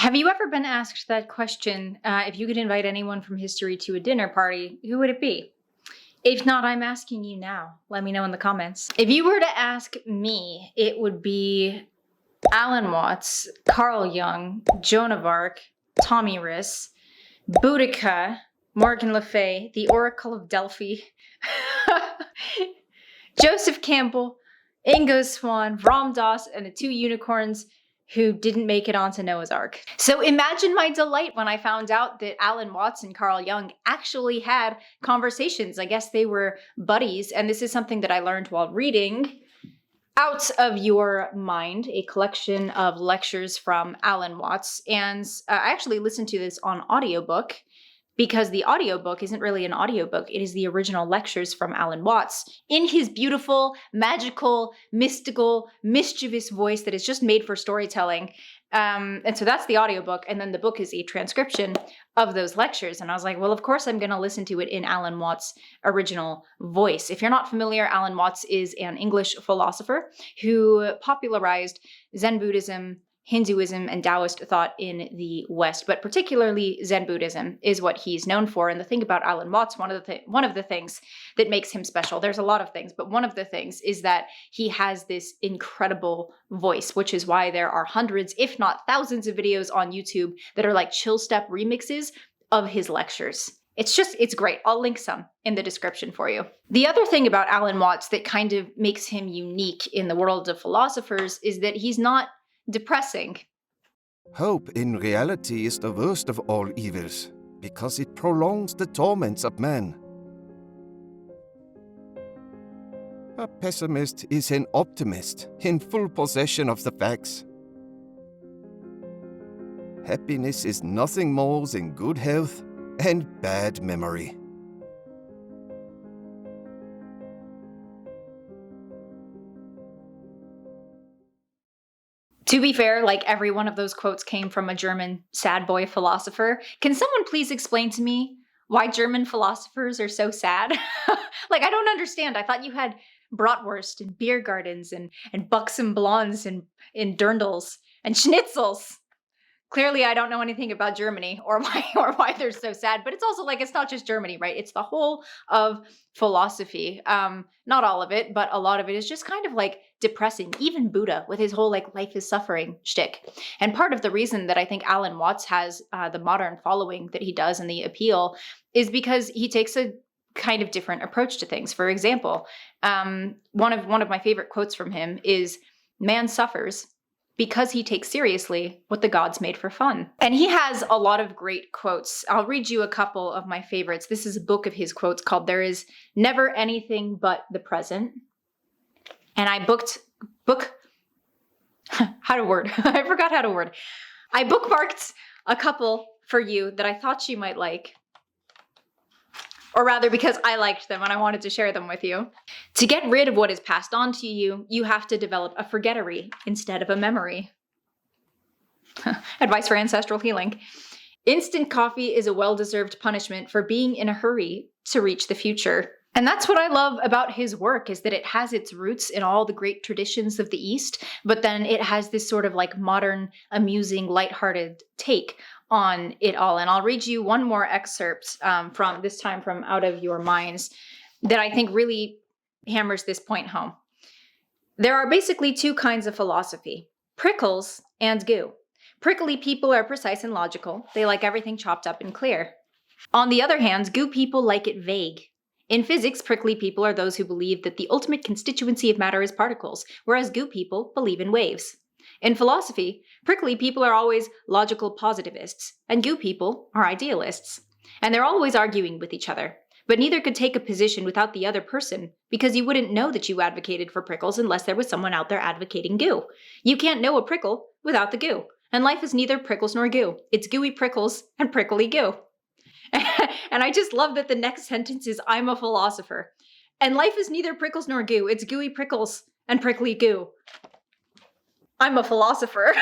Have you ever been asked that question, if you could invite anyone from history to a dinner party, who would it be? If not, I'm asking you now. Let me know in the comments. If you were to ask me, it would be Alan Watts, Carl Jung, Joan of Arc, Tommy Riss, Boudica, Morgan Le Fay, the Oracle of Delphi, Joseph Campbell, Ingo Swan, Ram Dass, and the two unicorns who didn't make it onto Noah's Ark. So imagine my delight when I found out that Alan Watts and Carl Jung actually had conversations. I guess they were buddies, and this is something that I learned while reading Out of Your Mind, a collection of lectures from Alan Watts. And I actually listened to this on audiobook, because the audiobook isn't really an audiobook. It is the original lectures from Alan Watts in his beautiful, magical, mystical, mischievous voice that is just made for storytelling. And so that's the audiobook. And then the book is a transcription of those lectures. And I was like, well, of course I'm going to listen to it in Alan Watts' original voice. If you're not familiar, Alan Watts is an English philosopher who popularized Zen Buddhism, Hinduism, and Taoist thought in the West, but particularly Zen Buddhism is what he's known for. And the thing about Alan Watts, one of the things that makes him special, there's a lot of things, but one of the things is that he has this incredible voice, which is why there are hundreds, if not thousands of videos on YouTube that are like chill step remixes of his lectures. It's great. I'll link some in the description for you. The other thing about Alan Watts that kind of makes him unique in the world of philosophers is that he's not depressing. Hope in reality is the worst of all evils, because it prolongs the torments of man. A pessimist is an optimist in full possession of the facts. Happiness is nothing more than good health and bad memory. To be fair, like every one of those quotes came from a German sad boy philosopher. Can someone please explain to me why German philosophers are so sad? Like, I don't understand. I thought you had bratwurst and beer gardens and buxom blondes and dirndls and schnitzels. Clearly, I don't know anything about Germany or why they're so sad. But it's also like, it's not just Germany, right? It's the whole of philosophy. Not all of it, but a lot of it is just kind of like depressing. Even Buddha with his whole like life is suffering shtick. And part of the reason that I think Alan Watts has the modern following that he does and the appeal is because he takes a kind of different approach to things. For example, one of my favorite quotes from him is, "Man suffers because he takes seriously what the gods made for fun." And he has a lot of great quotes. I'll read you a couple of my favorites. This is a book of his quotes called There Is Never Anything But the Present. And I I forgot how to word. I bookmarked a couple for you that I thought you might like. Or rather, because I liked them and I wanted to share them with you. To get rid of what is passed on to you, you have to develop a forgettery instead of a memory. Advice for ancestral healing. Instant coffee is a well-deserved punishment for being in a hurry to reach the future. And that's what I love about his work, is that it has its roots in all the great traditions of the East, but then it has this sort of like modern, amusing, lighthearted take on it all. And I'll read you one more excerpt from Out of Your Minds that I think really hammers this point home. There are basically two kinds of philosophy: prickles and goo. Prickly people are precise and logical. They like everything chopped up and clear. On the other hand, goo people like it vague. In physics, prickly people are those who believe that the ultimate constituency of matter is particles, whereas goo people believe in waves. In philosophy, prickly people are always logical positivists, and goo people are idealists. And they're always arguing with each other. But neither could take a position without the other person, because you wouldn't know that you advocated for prickles unless there was someone out there advocating goo. You can't know a prickle without the goo. And life is neither prickles nor goo. It's gooey prickles and prickly goo. And I just love that the next sentence is, I'm a philosopher. And life is neither prickles nor goo. It's gooey prickles and prickly goo. I'm a philosopher.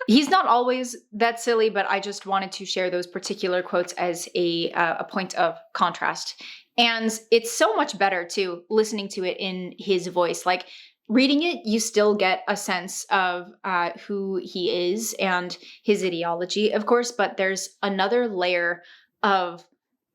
He's not always that silly, but I just wanted to share those particular quotes as a point of contrast. And it's so much better too, listening to it in his voice. Like, reading it, you still get a sense of who he is and his ideology, of course, but there's another layer of,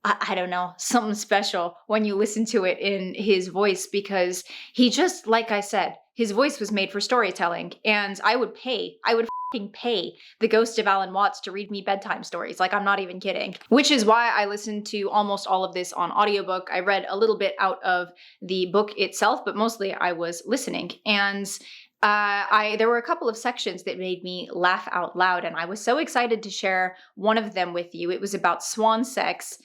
I don't know, something special when you listen to it in his voice, because he just, like I said, his voice was made for storytelling, and I would fucking pay the ghost of Alan Watts to read me bedtime stories. Like, I'm not even kidding. Which is why I listened to almost all of this on audiobook. I read a little bit out of the book itself, but mostly I was listening. And there were a couple of sections that made me laugh out loud, and I was so excited to share one of them with you. It was about swan sex,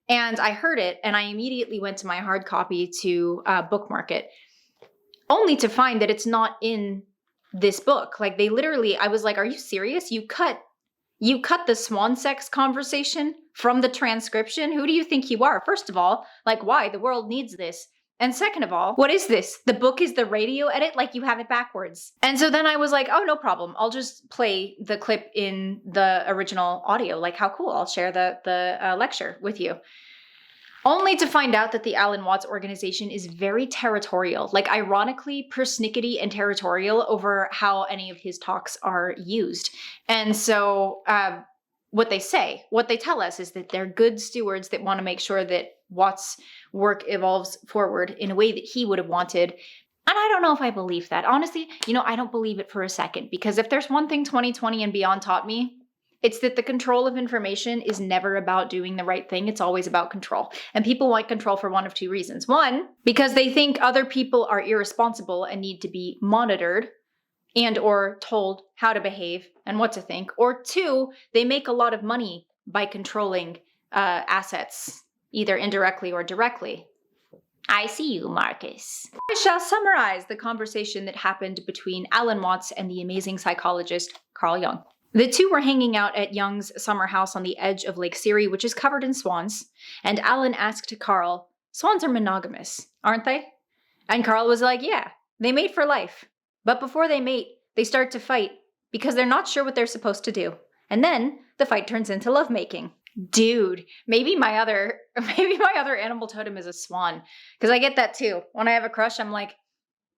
and I heard it, and I immediately went to my hard copy to bookmark it, only to find that it's not in this book. Like, they literally, I was like, are you serious? You cut the swan sex conversation from the transcription? Who do you think you are? First of all, like, why? The world needs this. And second of all, what is this? The book is the radio edit? Like, you have it backwards. And so then I was like, oh, no problem. I'll just play the clip in the original audio. Like, how cool. I'll share the lecture with you. Only to find out that the Alan Watts organization is very territorial, like ironically persnickety and territorial over how any of his talks are used. And so what they tell us is that they're good stewards that want to make sure that Watts' work evolves forward in a way that he would have wanted. And I don't know if I believe that. Honestly, I don't believe it for a second, because if there's one thing 2020 and beyond taught me, it's that the control of information is never about doing the right thing. It's always about control. And people want control for one of two reasons. One, because they think other people are irresponsible and need to be monitored and or told how to behave and what to think. Or two, they make a lot of money by controlling assets, either indirectly or directly. I see you, Marcus. I shall summarize the conversation that happened between Alan Watts and the amazing psychologist Carl Jung. The two were hanging out at Jung's summer house on the edge of Lake Erie, which is covered in swans, and Alan asked Carl, swans are monogamous, aren't they? And Carl was like, yeah, they mate for life. But before they mate, they start to fight because they're not sure what they're supposed to do. And then the fight turns into lovemaking. Dude, maybe my other animal totem is a swan, because I get that too. When I have a crush, I'm like,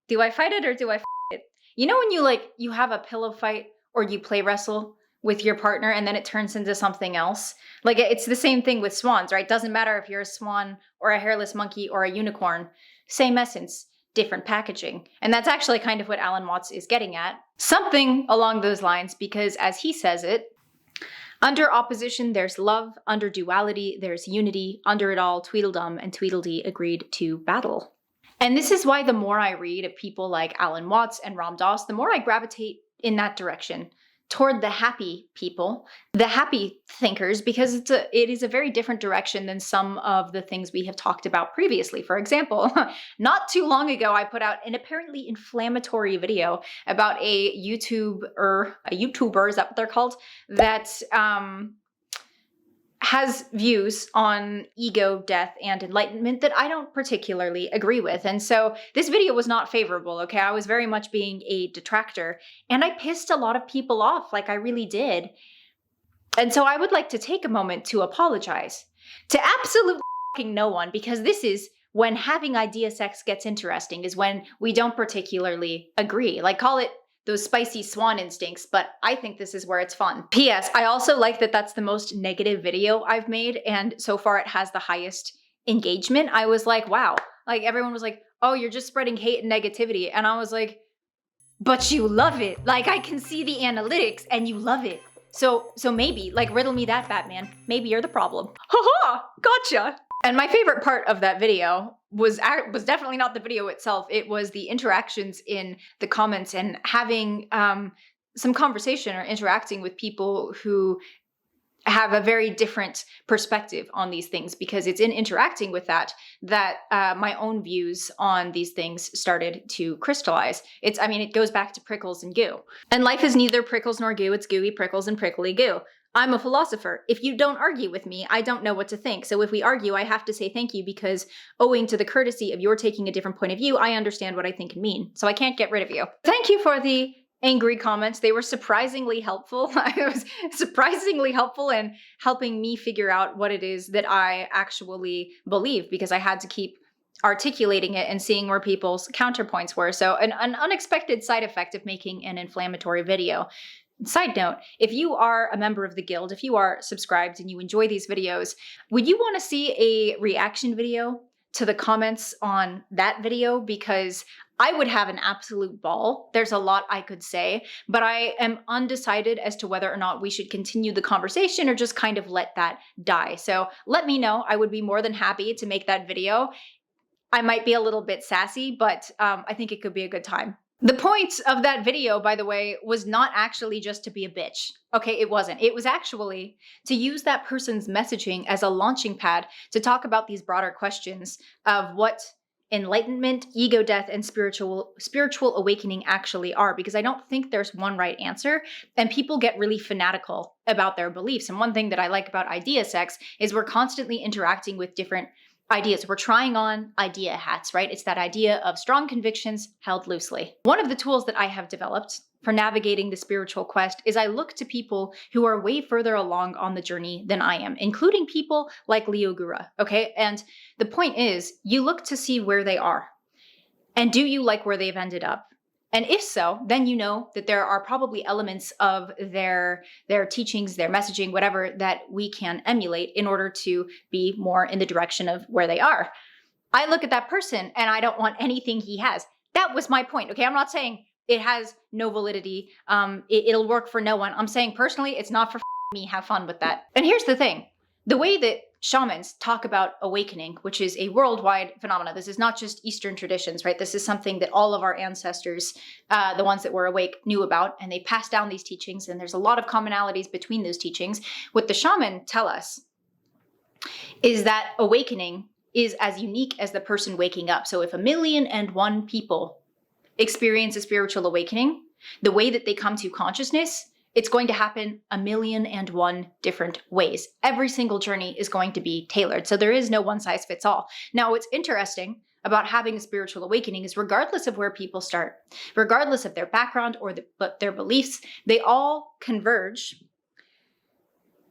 do I fight it or do I it? You know when you have a pillow fight or you play wrestle with your partner and then it turns into something else? Like, it's the same thing with swans, right? Doesn't matter if you're a swan or a hairless monkey or a unicorn. Same essence, different packaging. And that's actually kind of what Alan Watts is getting at. Something along those lines, because as he says it, under opposition, there's love. Under duality, there's unity. Under it all, Tweedledum and Tweedledee agreed to battle. And this is why the more I read of people like Alan Watts and Ram Dass, the more I gravitate in that direction, toward the happy people, the happy thinkers, because it is a very different direction than some of the things we have talked about previously. For example, not too long ago, I put out an apparently inflammatory video about a YouTuber, is that what they're called, that has views on ego, death, and enlightenment that I don't particularly agree with. And so this video was not favorable, okay? I was very much being a detractor, and I pissed a lot of people off, like I really did. And so I would like to take a moment to apologize to absolutely no one, because this is when having idea sex gets interesting, is when we don't particularly agree. Like, call it those spicy swan instincts, but I think this is where it's fun. P.S. I also like that that's the most negative video I've made, and so far it has the highest engagement. I was like, wow. Like, everyone was like, oh, you're just spreading hate and negativity. And I was like, but you love it. Like, I can see the analytics and you love it. So maybe, like, riddle me that, Batman. Maybe you're the problem. Ha-ha! Gotcha! And my favorite part of that video was definitely not the video itself. It was the interactions in the comments and having some conversation or interacting with people who have a very different perspective on these things, because it's in interacting with that my own views on these things started to crystallize. It goes back to prickles and goo. And life is neither prickles nor goo, it's gooey prickles and prickly goo. I'm a philosopher. If you don't argue with me, I don't know what to think. So if we argue, I have to say thank you, because owing to the courtesy of your taking a different point of view, I understand what I think and mean. So I can't get rid of you. Thank you for the angry comments. They were surprisingly helpful. It was surprisingly helpful in helping me figure out what it is that I actually believe, because I had to keep articulating it and seeing where people's counterpoints were. So an unexpected side effect of making an inflammatory video. Side note, if you are a member of the guild, if you are subscribed and you enjoy these videos, would you want to see a reaction video to the comments on that video? Because I would have an absolute ball. There's a lot I could say, but I am undecided as to whether or not we should continue the conversation or just kind of let that die. So let me know. I would be more than happy to make that video. I might be a little bit sassy, but I think it could be a good time. The point of that video, by the way, was not actually just to be a bitch. Okay, it wasn't. It was actually to use that person's messaging as a launching pad to talk about these broader questions of what enlightenment, ego death, and spiritual awakening actually are, because I don't think there's one right answer, and people get really fanatical about their beliefs. And one thing that I like about idea sex is we're constantly interacting with different ideas. We're trying on idea hats, right? It's that idea of strong convictions held loosely. One of the tools that I have developed for navigating the spiritual quest is I look to people who are way further along on the journey than I am, including people like Leo Gura, okay? And the point is, you look to see where they are. And do you like where they've ended up? And if so, then you know that there are probably elements of their teachings, their messaging, whatever, that we can emulate in order to be more in the direction of where they are. I look at that person and I don't want anything he has. That was my point, okay? I'm not saying it has no validity. It'll work for no one. I'm saying personally, it's not for me. Have fun with that. And here's the thing. The way that shamans talk about awakening, which is a worldwide phenomenon. This is not just Eastern traditions, right? This is something that all of our ancestors, the ones that were awake, knew about, and they passed down these teachings, and there's a lot of commonalities between those teachings. What the shaman tell us is that awakening is as unique as the person waking up. So if 1,000,001 people experience a spiritual awakening, the way that they come to consciousness, it's going to happen 1,000,001 different ways. Every single journey is going to be tailored. So there is no one size fits all. Now, what's interesting about having a spiritual awakening is regardless of where people start, regardless of their background or their beliefs, they all converge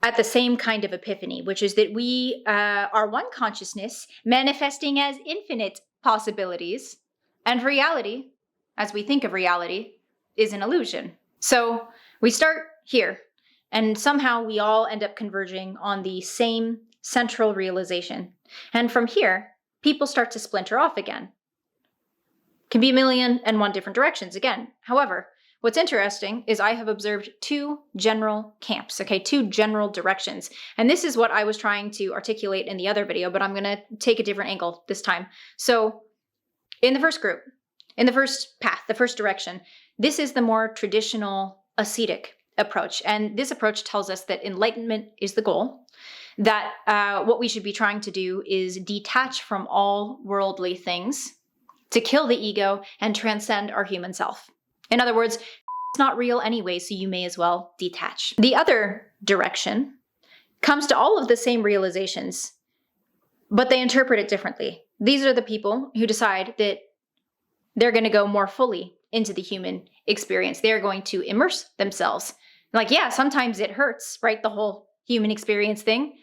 at the same kind of epiphany, which is that we are one consciousness manifesting as infinite possibilities, and reality, as we think of reality, is an illusion. So we start here, and somehow we all end up converging on the same central realization. And from here, people start to splinter off again. Can be 1,000,001 different directions again. However, what's interesting is I have observed two general camps, okay, two general directions. And this is what I was trying to articulate in the other video, but I'm going to take a different angle this time. So in the first group, in the first path, the first direction, this is the more traditional ascetic approach. And this approach tells us that enlightenment is the goal, that what we should be trying to do is detach from all worldly things, to kill the ego and transcend our human self. In other words, it's not real anyway, so you may as well detach. The other direction comes to all of the same realizations, but they interpret it differently. These are the people who decide that they're going to go more fully into the human experience. They're going to immerse themselves. Like, yeah, sometimes it hurts, right? The whole human experience thing,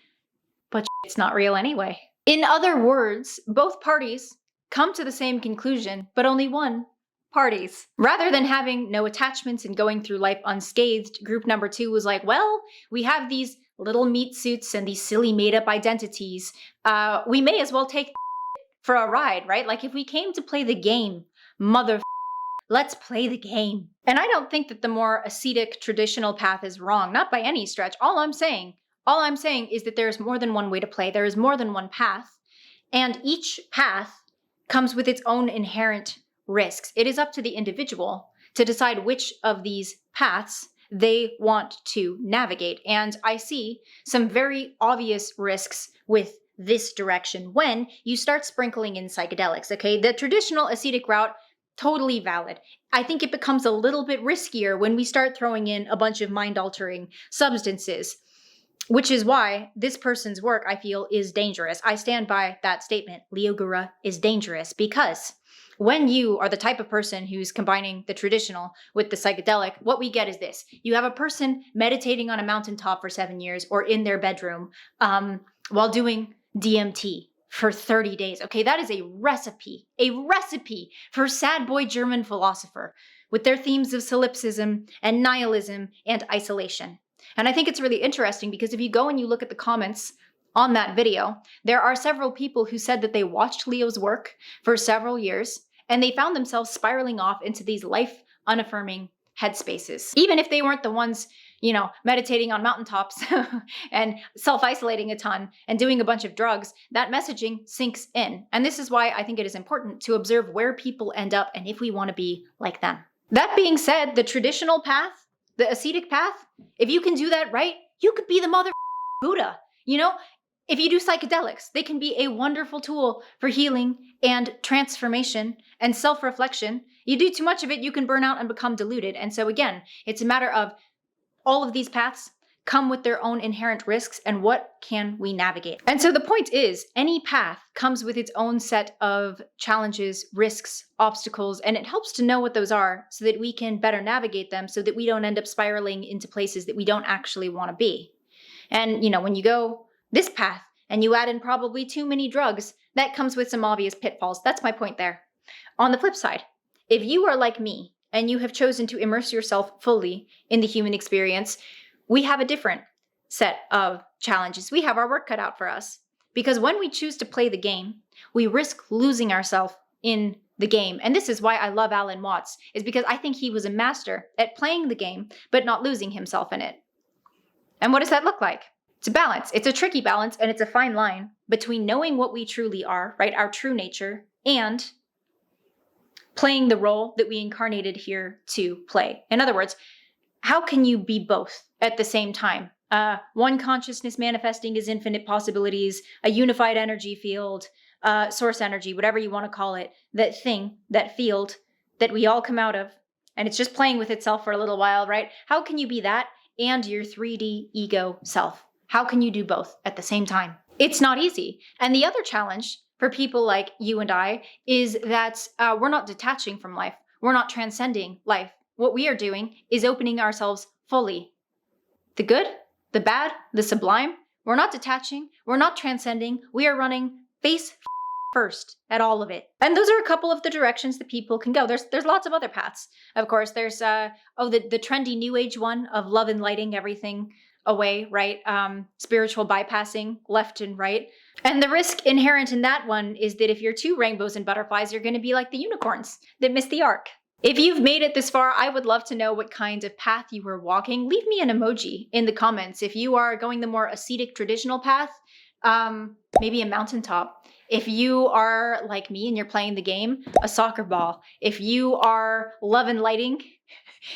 but it's not real anyway. In other words, both parties come to the same conclusion, but only one parties. Rather than having no attachments and going through life unscathed, group number 2 was like, well, we have these little meat suits and these silly made-up identities. We may as well take for a ride, right? Like, if we came to play the game, let's play the game. And I don't think that the more ascetic traditional path is wrong, not by any stretch. All I'm saying is that there's more than one way to play. There is more than one path, and each path comes with its own inherent risks. It is up to the individual to decide which of these paths they want to navigate. And I see some very obvious risks with this direction when you start sprinkling in psychedelics, okay? The traditional ascetic route, totally valid. I think it becomes a little bit riskier when we start throwing in a bunch of mind-altering substances, which is why this person's work, I feel, is dangerous. I stand by that statement. Leo Gura is dangerous because when you are the type of person who's combining the traditional with the psychedelic, what we get is this. You have a person meditating on a mountaintop for 7 years or in their bedroom while doing DMT. for 30 days. Okay, that is a recipe for sad boy German philosopher with their themes of solipsism and nihilism and isolation. And I think it's really interesting because if you go and you look at the comments on that video, there are several people who said that they watched Leo's work for several years and they found themselves spiraling off into these life unaffirming headspaces. Even if they weren't the ones, meditating on mountaintops and self-isolating a ton and doing a bunch of drugs, that messaging sinks in. And this is why I think it is important to observe where people end up and if we want to be like them. That being said, the traditional path, the ascetic path, if you can do that right, you could be the mother Buddha. If you do psychedelics, they can be a wonderful tool for healing and transformation and self-reflection. You do too much of it, you can burn out and become deluded. And so again, it's a matter of all of these paths come with their own inherent risks and what can we navigate? And so the point is, any path comes with its own set of challenges, risks, obstacles, and it helps to know what those are so that we can better navigate them so that we don't end up spiraling into places that we don't actually want to be. And, when you go this path and you add in probably too many drugs, that comes with some obvious pitfalls. That's my point there. On the flip side, if you are like me and you have chosen to immerse yourself fully in the human experience, we have a different set of challenges. We have our work cut out for us. Because when we choose to play the game, we risk losing ourselves in the game. And this is why I love Alan Watts, is because I think he was a master at playing the game, but not losing himself in it. And what does that look like? It's a balance. It's a tricky balance, and it's a fine line between knowing what we truly are, right, our true nature, and playing the role that we incarnated here to play. In other words, how can you be both at the same time? One consciousness manifesting as infinite possibilities, a unified energy field, source energy, whatever you want to call it, that thing, that field that we all come out of, and it's just playing with itself for a little while, right? How can you be that and your 3D ego self? How can you do both at the same time? It's not easy. And the other challenge for people like you and I is that we're not detaching from life. We're not transcending life. What we are doing is opening ourselves fully. The good, the bad, the sublime. We're not detaching. We're not transcending. We are running face first at all of it. And those are a couple of the directions that people can go. There's lots of other paths. Of course, there's the trendy new age one of love and lighting everything away, right? Spiritual bypassing left and right. And the risk inherent in that one is that if you're too rainbows and butterflies, you're going to be like the unicorns that miss the arc. If you've made it this far, I would love to know what kind of path you were walking. Leave me an emoji in the comments. If you are going the more ascetic traditional path, maybe a mountaintop. If you are like me and you're playing the game, a soccer ball. If you are love and lighting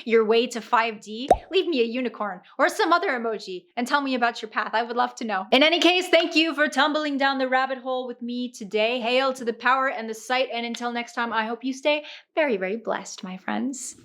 your way to 5D, leave me a unicorn or some other emoji and tell me about your path. I would love to know. In any case, thank you for tumbling down the rabbit hole with me today. Hail to the power and the sight. And until next time, I hope you stay very, very blessed, my friends.